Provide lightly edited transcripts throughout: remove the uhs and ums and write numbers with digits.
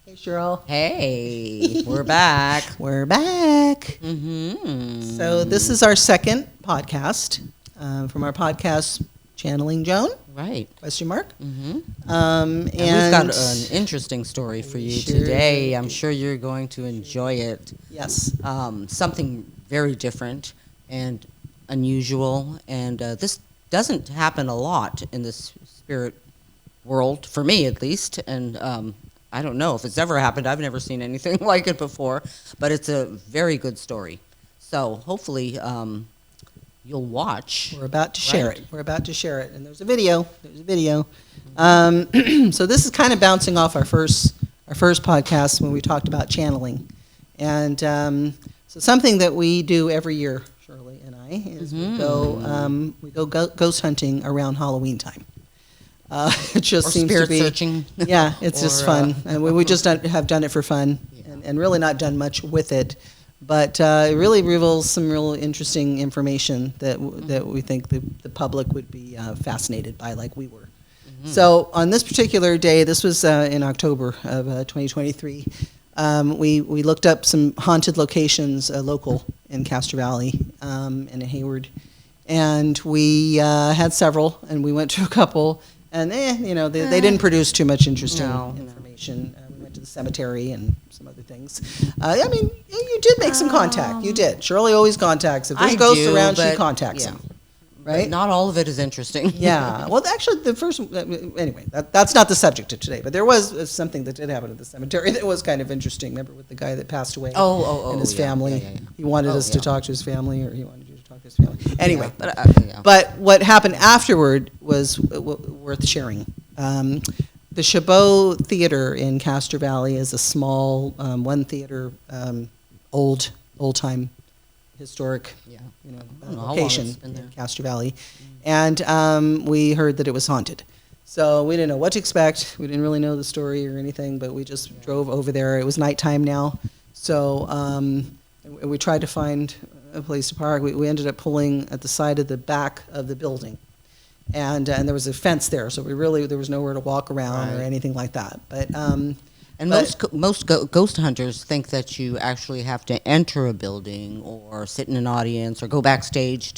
Hey, Cheryl. Hey, we're back. We're back. Mm-hmm. So this is our second podcast from our podcast, Channeling Joan? Right. Question mark. Mm-hmm. And we've got an interesting story for you sure today. I'm do. sure you're going to enjoy it. Yes. Something very different and unusual, and this doesn't happen a lot in this spirit world, for me at least, and I don't know if it's ever happened. I've never seen anything like it before, but it's a very good story. So hopefully you'll watch. We're about to share Right. it. We're about to share it. And there's a video. So this is kind of bouncing off our first podcast when we talked about channeling. And so something that we do every year, Shirley and I, is we go ghost hunting around Halloween time. It just Or seems spirit to be searching. Yeah, it's just fun, and we just have done it for fun, Yeah. and really not done much with it, but it really reveals some real interesting information that we think the public would be fascinated by, like we were. So on this particular day, this was in October of 2023. We looked up some haunted locations, local in Castro Valley and in Hayward, and we had several, and we went to a couple. And they didn't produce too much interesting information. We went to the cemetery and some other things. I mean, you did make some contact. You did. Shirley always contacts. If there's ghosts around, she contacts them. Right? But not all of it is interesting. Yeah. Well, actually, the first anyway, that's not the subject of today. But there was something that did happen at the cemetery that was kind of interesting. Remember with the guy that passed away? And his family. Yeah. He wanted us to talk to his family, or he wanted you to talk to his family. Anyway, Yeah, but what happened afterward was worth sharing. The Chabot Theater in Castro Valley is a small one theater, old time historic location in Castro Valley, and we heard that it was haunted. So we didn't know what to expect. We didn't really know the story or anything, but we just drove over there. It was nighttime now, so we tried to find a place to park. We ended up pulling at the side of the back of the building, and there was a fence there, so there was nowhere to walk around or anything like that. But most ghost hunters think that you actually have to enter a building or sit in an audience or go backstage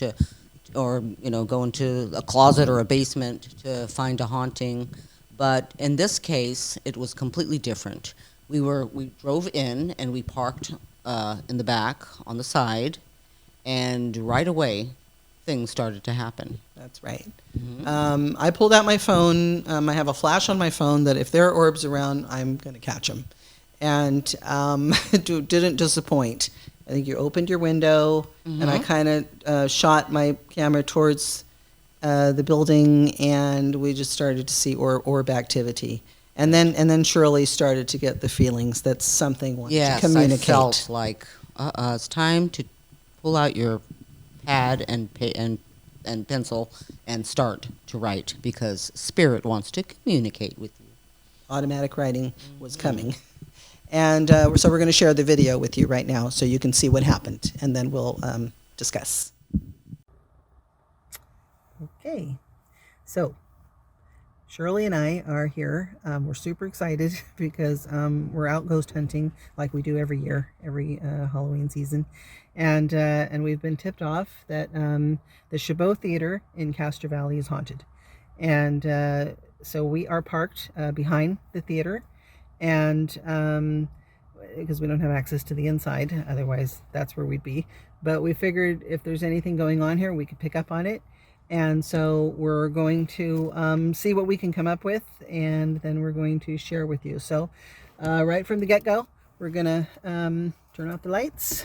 or go into a closet or a basement to find a haunting. But in this case, it was completely different. We drove in and we parked in the back on the side, and right away things started to happen. That's right. I pulled out my phone. I have a flash on my phone that if there are orbs around, I'm going to catch them. And it didn't disappoint. I think you opened your window, and I kind of shot my camera towards the building, and we just started to see orb activity. And then Shirley started to get the feelings that something wanted to communicate. Yes, I felt like it's time to pull out your pad and pencil and start to write, because spirit wants to communicate with you. Automatic writing was coming. And so we're going to share the video with you right now so you can see what happened, and then we'll discuss. Okay. So Shirley and I are here. We're super excited because we're out ghost hunting like we do every year, every Halloween season. And we've been tipped off that the Chabot Theater in Castro Valley is haunted. And so we are parked behind the theater, and because we don't have access to the inside, otherwise that's where we'd be. But we figured if there's anything going on here, we could pick up on it. And so we're going to see what we can come up with, and then we're going to share with you. So right from the get-go, we're going to turn off the lights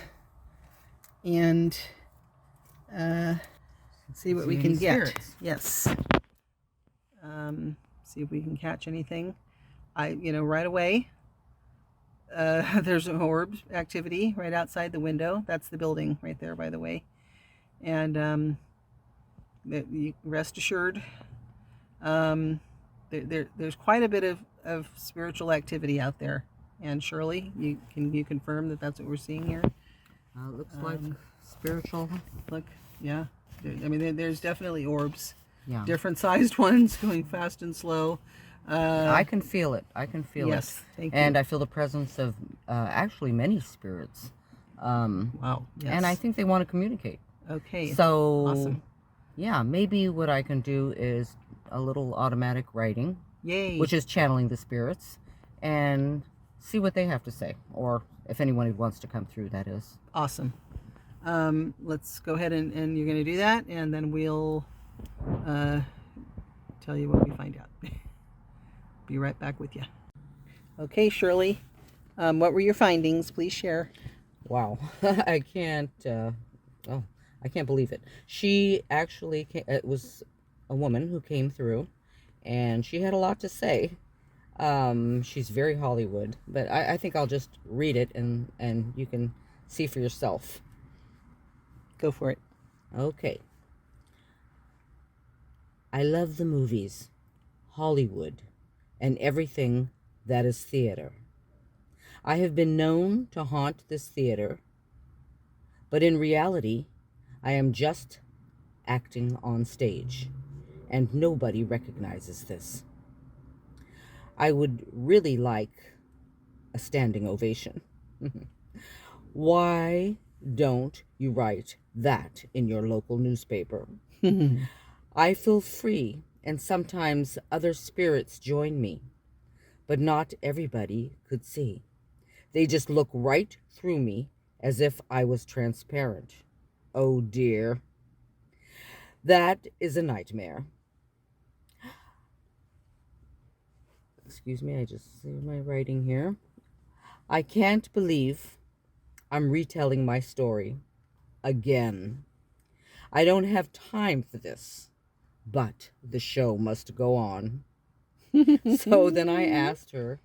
and see what we can get. Spirits. Yes. See if we can catch anything. Right away, there's an orb activity right outside the window. That's the building right there, by the way. And you rest assured, there's quite a bit of spiritual activity out there. And Shirley, can you confirm that that's what we're seeing here? Looks like spiritual. Look, yeah. I mean, there's definitely orbs. Yeah. Different sized ones going fast and slow. I can feel it. I can feel it. Yes, thank you. And I feel the presence of actually many spirits. Wow. Yes. And I think they want to communicate. Okay. So, awesome. yeah, maybe what I can do is a little automatic writing, Yay. which is channeling the spirits, and see what they have to say, or if anyone wants to come through, that is. Awesome. Let's go ahead and you're going to do that, and then we'll tell you what we find out. Be right back with you. Okay, Shirley, what were your findings? Please share. Wow, I can't. I can't believe it. She actually it was a woman who came through, and she had a lot to say. She's very Hollywood, but I think I'll just read it and you can see for yourself. Go for it. Okay. I love the movies, Hollywood, and everything that is theater. I have been known to haunt this theater, but in reality, I am just acting on stage, and nobody recognizes this. I would really like a standing ovation. Why don't you write that in your local newspaper? I feel free, and sometimes other spirits join me, but not everybody could see. They just look right through me as if I was transparent. Oh dear. That is a nightmare. Excuse me, I just see my writing here. I can't believe I'm retelling my story again. I don't have time for this, but the show must go on. So then I asked her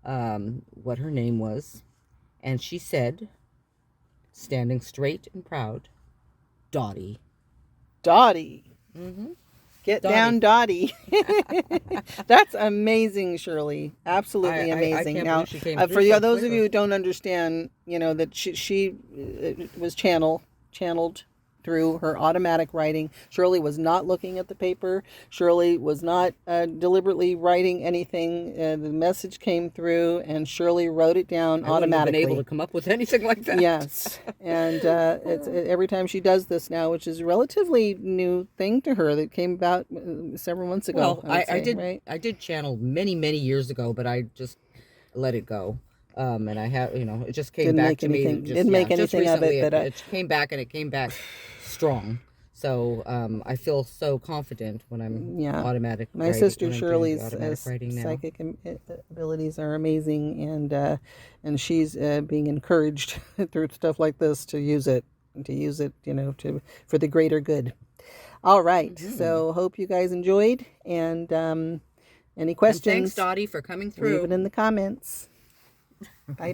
what her name was, and she said, standing straight and proud, Dottie. Dottie. Mm-hmm. Get Dottie. down, Dottie. That's amazing, Shirley. Absolutely amazing. I can't now, believe she came for through so those of quickly. you who don't understand, that she was channeled through her automatic writing. Shirley was not looking at the paper. Shirley was not deliberately writing anything. The message came through, and Shirley wrote it down I wouldn't automatically. have been able to come up with anything like that. Yes, and it's every time she does this now, which is a relatively new thing to her that came about several months ago. Well, I did. Right? I did channel many years ago, but I just let it go. And I have, it just came Didn't back make to anything- me. didn't make just anything of it, recently, but, it came back, and it came back strong. So I feel so confident when I'm automatic. My writing, sister when I'm doing the Shirley's automatic writing now. psychic abilities are amazing, and she's being encouraged through stuff like this to use it, for the greater good. All right, so hope you guys enjoyed, and any questions? And thanks, Dottie, for coming through. Leave it in the comments. Bye.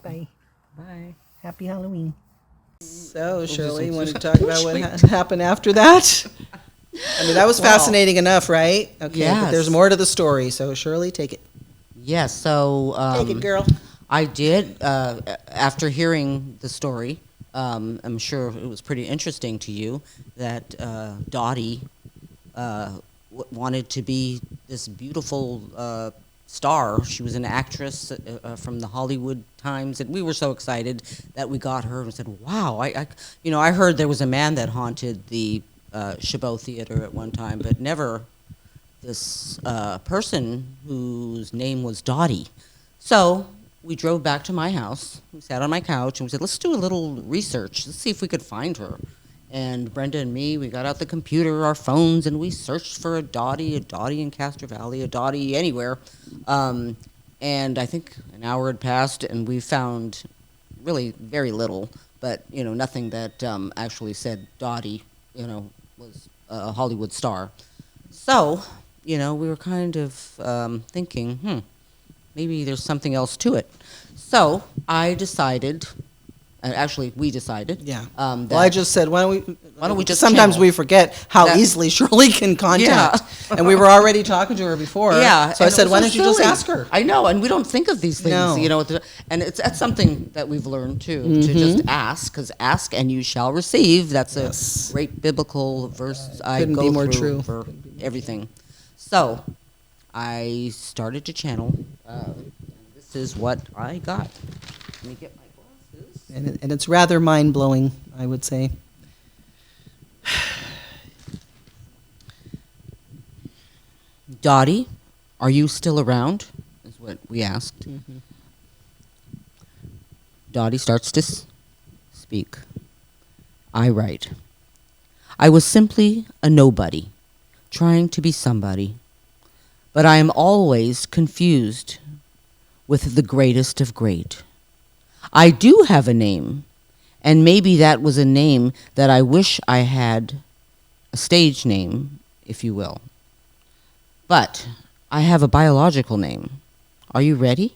Bye. Happy Halloween. So, Shirley, you want to talk about what happened after that? I mean, that was fascinating enough, right? Okay, yes. But there's more to the story. So, Shirley, take it. Yes, so... take it, girl. I did, after hearing the story, I'm sure it was pretty interesting to you that Dottie wanted to be this beautiful star. She was an actress from the Hollywood Times, and we were so excited that we got her and said, wow, I heard there was a man that haunted the Chabot Theater at one time, but never this person whose name was Dottie. So we drove back to my house, we sat on my couch, and we said, let's do a little research, let's see if we could find her. And Brenda and me, we got out the computer, our phones, and we searched for a Dottie in Castro Valley, a Dottie anywhere. And I think an hour had passed, and we found really very little, but, nothing that actually said Dottie, was a Hollywood star. So, we were kind of thinking, maybe there's something else to it. So I decided... actually, we decided. Yeah. That Well, I just said, why don't we just sometimes channel? we forget how That- easily Shirley can contact. And we were already talking to her before. Yeah. So I and it said, was why so don't you just silly. ask her? I know, and we don't think of these things, No. and that's something that we've learned too, to just ask, because ask and you shall receive. That's Yes. a great biblical verse I Couldn't go be more through true. for everything. So I started to channel. This is what I got. Let me get my glasses. And it's rather mind-blowing, I would say. Dottie, are you still around? Is what we asked. Dottie starts to speak. I write. I was simply a nobody, trying to be somebody. But I am always confused with the greatest of great. I do have a name, and maybe that was a name that I wish I had, a stage name, if you will. But I have a biological name. Are you ready?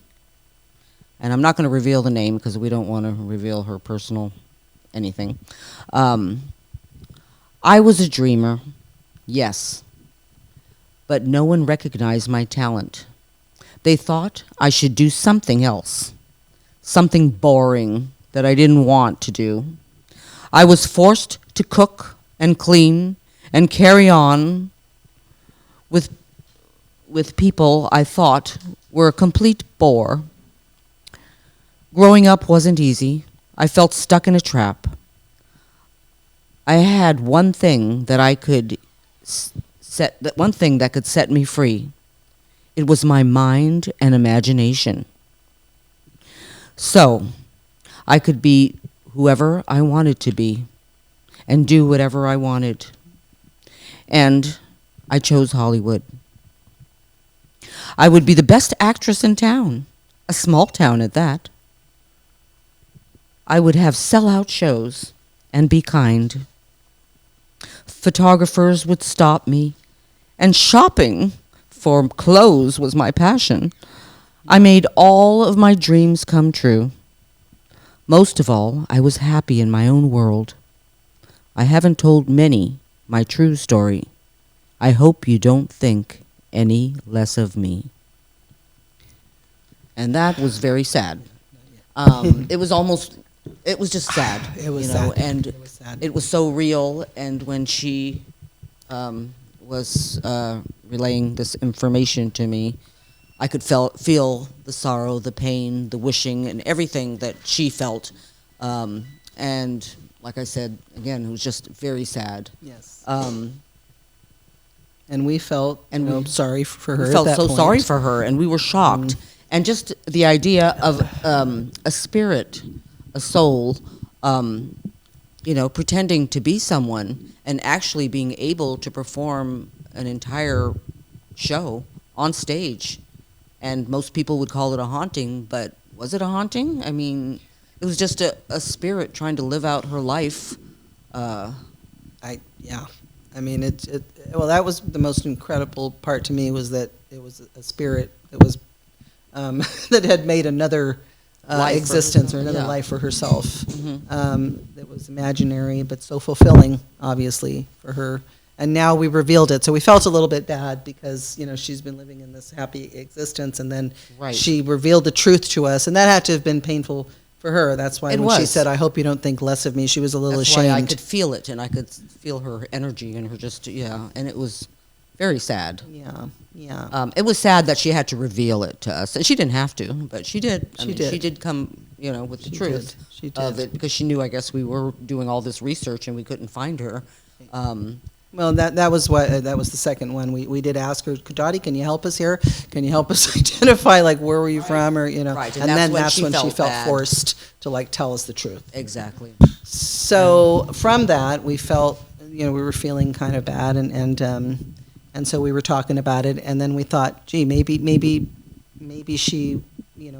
And I'm not going to reveal the name because we don't want to reveal her personal anything. I was a dreamer, yes, but no one recognized my talent. They thought I should do something else, something boring that I didn't want to do. I was forced to cook and clean and carry on with people I thought were a complete bore. Growing up wasn't easy. I felt stuck in a trap. I had one thing that I could one thing that could set me free. It was my mind and imagination. So, I could be whoever I wanted to be and do whatever I wanted. And I chose Hollywood. I would be the best actress in town, a small town at that. I would have sellout shows and be kind. Photographers would stop me, and shopping for clothes was my passion. I made all of my dreams come true. Most of all, I was happy in my own world. I haven't told many my true story. I hope you don't think any less of me. And that was very sad. It was just sad. It was you know, sad. And It was sad. it was so real. And when she was relaying this information to me, I could feel the sorrow, the pain, the wishing, and everything that she felt. And like I said, again, it was just very sad. Yes. Um, And we felt, and you know, we- sorry for her We at felt that so point. sorry for her, and we were shocked. And just the idea of a spirit, a soul, pretending to be someone and actually being able to perform an entire show on stage. And most people would call it a haunting, but was it a haunting? I mean, it was just a spirit trying to live out her life. Yeah. I mean, well, that was the most incredible part to me, was that it was a spirit that was that had made another Life for existence or herself, another yeah. life for herself. That was imaginary, but so fulfilling, obviously, for her. And now we revealed it, so we felt a little bit bad because, you know, she's been living in this happy existence, and then Right. she revealed the truth to us, and that had to have been painful for her. That's why It when she was. said, "I hope you don't think less of me," she was a little That's ashamed. why I could feel it, and I could feel her energy and her and it was very sad. Yeah. It was sad that she had to reveal it to us, and she didn't have to, but she did. She did. She did come, with the She truth did. She of did. it, because she knew, I guess, we were doing all this research and we couldn't find her. Well, that was the second one. We did ask her, Dottie, can you help us here? Can you help us identify, like, where were you from, or, you know? Right, And and then that's when she she felt felt bad. forced to, like, tell us the truth. Exactly. So from that, we felt, we were feeling kind of bad, and so we were talking about it, and then we thought, gee, maybe she,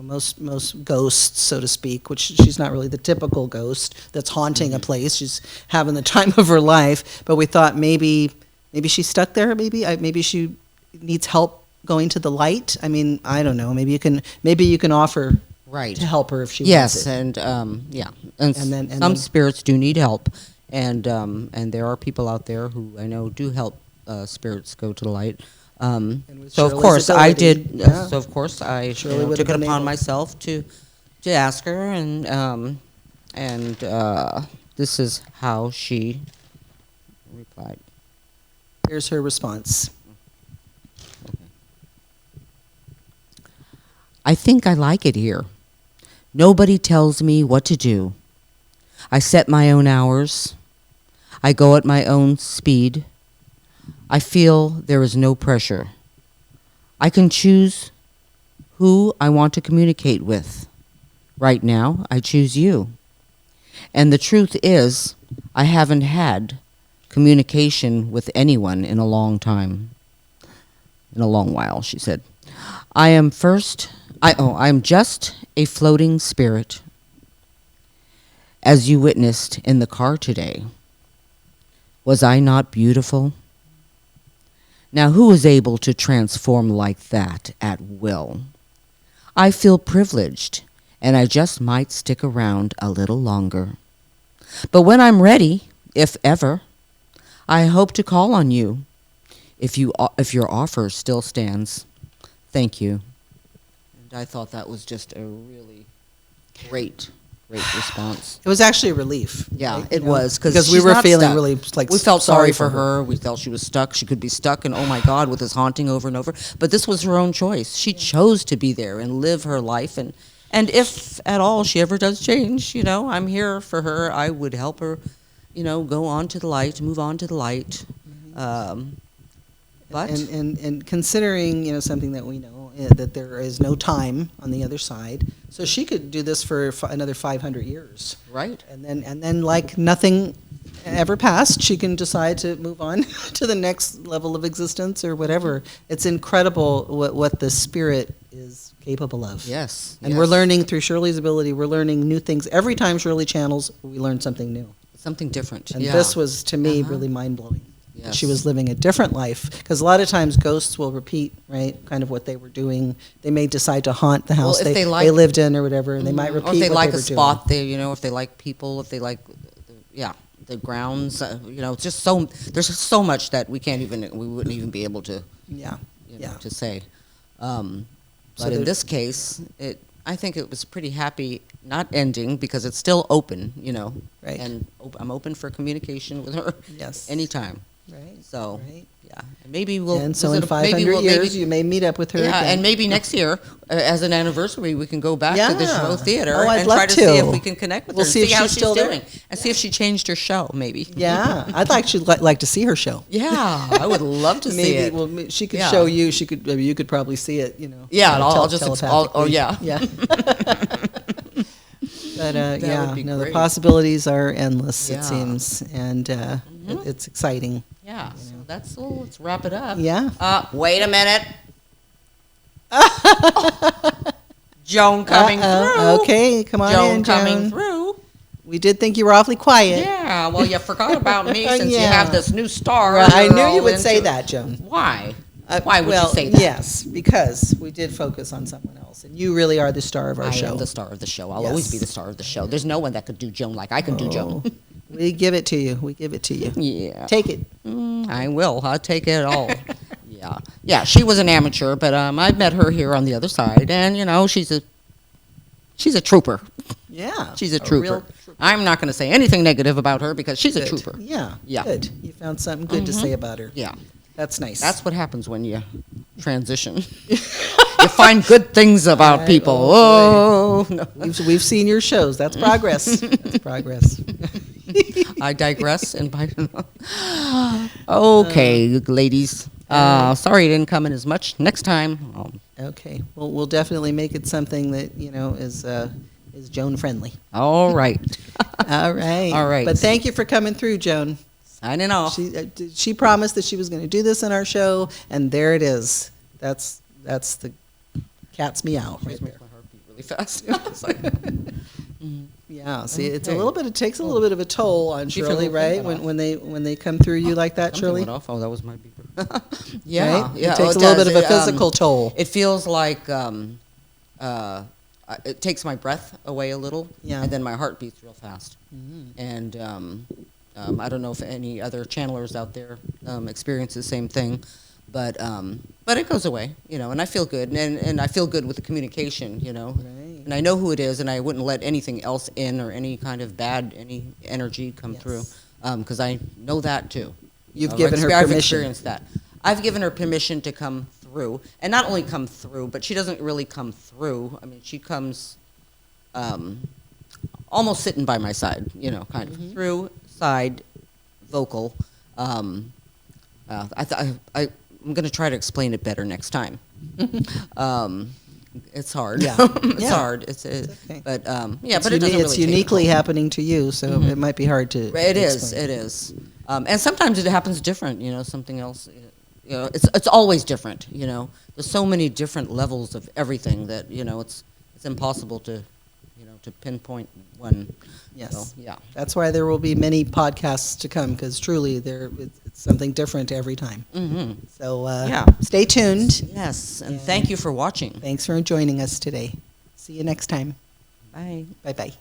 most ghosts, so to speak, which she's not really the typical ghost that's haunting a place. She's having the time of her life, but we thought maybe she's stuck there. Maybe she needs help going to the light. I mean, I don't know. Maybe you can offer Right. to help her if she Yes, wants it. and And some then- spirits do need help, and there are people out there who I know do help spirits go to the light. with So of Shirley's course I ability, did. yeah. So of course I Shirley would took have it been upon able. myself to ask her, and this is how she replied. Here's her response. I think I like it here. Nobody tells me what to do. I set my own hours. I go at my own speed. I feel there is no pressure. I can choose who I want to communicate with. Right now, I choose you. And the truth is, I haven't had communication with anyone in a long time. In a long while, she said. I am just a floating spirit. As you witnessed in the car today, was I not beautiful? Now, who is able to transform like that at will? I feel privileged, and I just might stick around a little longer. But when I'm ready, if ever, I hope to call on you if your offer still stands. Thank you. And I thought that was just a really great response. It was actually a relief. Yeah, right? it You know, was because we were feeling stuck. really like We felt sorry for her. We felt she was stuck. She could be stuck, and oh my God, with this haunting over and over. But this was her own choice. She chose to be there and live her life. And if at all she ever does change, I'm here for her. I would help her, go on to the light, move on to the light. But and considering something that we know that there is no time on the other side, so she could do this for another 500 years, right, and then like nothing ever passed, she can decide to move on to the next level of existence or whatever. It's incredible what the spirit is capable of. Yes, and we're learning through Shirley's ability. We're learning new things every time Shirley channels. We learn something new, something different. And this was to me really mind blowing. Yes. She was living a different life, because a lot of times ghosts will repeat, right, kind of what they were doing. They may decide to haunt the house they lived in or whatever, and they might repeat or if they what like they a were spot there, if they like people, if they like, the grounds, just there's just so much that we wouldn't even be able to, to say. But in this case, I think it was a pretty happy, not ending, because it's still open, Right. And I'm open for communication with her anytime. Right. So, right. yeah. And maybe we'll. And so in 500 years, you may meet up with her again. And maybe next year, as an anniversary, we can go back to the Chabot Theater I'd and love try to see if we can connect with her, see if how she's she's still doing, there. and see if she changed her show, maybe. Yeah, I'd actually like to see her show. Yeah, I would love to see it. Well, she could show you. You could probably see it. Yeah, and I'll just. yeah. But the possibilities are endless. Yeah. It seems, and it's exciting. Yeah, so that's all. Let's wrap it up. Yeah. Wait a minute. Joan coming through. Okay, come on in, Joan. Coming through. We did think you were awfully quiet. Yeah, well, you forgot about me since you have this new star. Well, I knew you would say that, Joan. Why? Why would you say that? Yes, because we did focus on someone else, and you really are the star of our show. I am the star of the show. I'll always be the star of the show. There's no one that could do Joan like I can do Joan. We give it to you. We give it to you. Yeah. Take it. I will. I'll take it all. Yeah. Yeah, she was an amateur, but I met her here on the other side, and, she's a trooper. Yeah. She's a trooper. I'm not going to say anything negative about her because she's a trooper. Yeah. Yeah. Good. You found something good to say about her. Yeah. That's nice. That's what happens when you transition. You find good things about people. Oh, no. We've seen your shows. That's progress. That's progress. I digress. Okay, ladies. Sorry it didn't come in as much. Next time. Okay. Well, we'll definitely make it something that is Joan friendly. All right. All right. All right. But thank you for coming through, Joan. Signing off. She promised that she was going to do this in our show, and there it is. That's the cat's meow right there. Makes my heart beat really fast. Yeah. See, it's a little bit. It takes a little bit of a toll on Shirley, right? When they come through you like that, Shirley. Went off. Oh, that was my beeper. Yeah. Right? Yeah. It takes a little bit of a physical toll. It feels like it takes my breath away a little, and then my heart beats real fast. And I don't know if any other channelers out there experience the same thing, but it goes away, and I feel good, and I feel good with the communication, Right. and I know who it is, and I wouldn't let anything else in or any kind of any energy come through, because I know that too. You've given her permission. I've experienced that. I've given her permission to come through. through, and not only come through, but she doesn't really come through. I mean, she comes almost sitting by my side, you know, kind of through, side, vocal. I'm going to try to explain it better next time. It's hard. Yeah. It's Yeah. hard. Okay. But yeah, It's but it doesn't it's really uniquely take happening to you, so it might be hard to. It is. explain. It is. And sometimes it happens different. You know, something else. You know, it's always different. You know, there's so many different levels of everything that you know it's impossible to, you know, to pinpoint one. Yes. So, yeah. That's why there will be many podcasts to come, because truly it's something different every time. Mm-hmm. So Yeah. stay tuned. Yes, and thank you for watching. Thanks for joining us today. See you next time. Bye. Bye bye.